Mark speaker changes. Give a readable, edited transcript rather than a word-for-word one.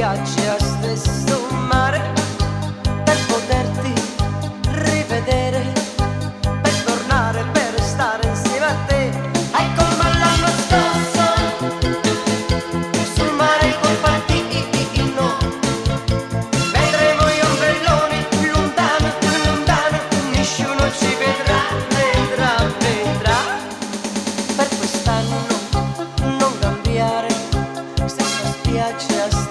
Speaker 1: spiaggia, stesso mare, per poterti rivedere, per tornare, per stare insieme a te. Ecco come l'anno scorso, sul mare col partino, vedremo gli ombrelloni lontano, lontano, nessuno ci vedrà, vedrà, vedrà. Per quest'anno non cambiare, stessa spiaggia,